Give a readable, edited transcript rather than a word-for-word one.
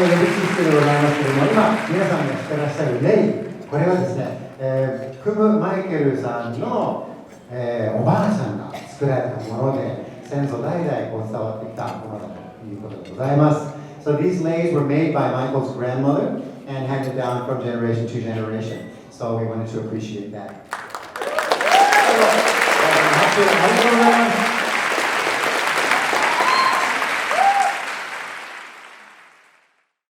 予備システムでございますけれども、今皆さんが知ってらっしゃるレイ、これはですね、クム・マイケルさんの、おばあちゃんが作られたもので、先祖代々こう伝わってきたものだということでございます。So these leis were made by Michael's grandmother and handed down from generation to generation. So we wanted to appreciate that. ありがとうございます。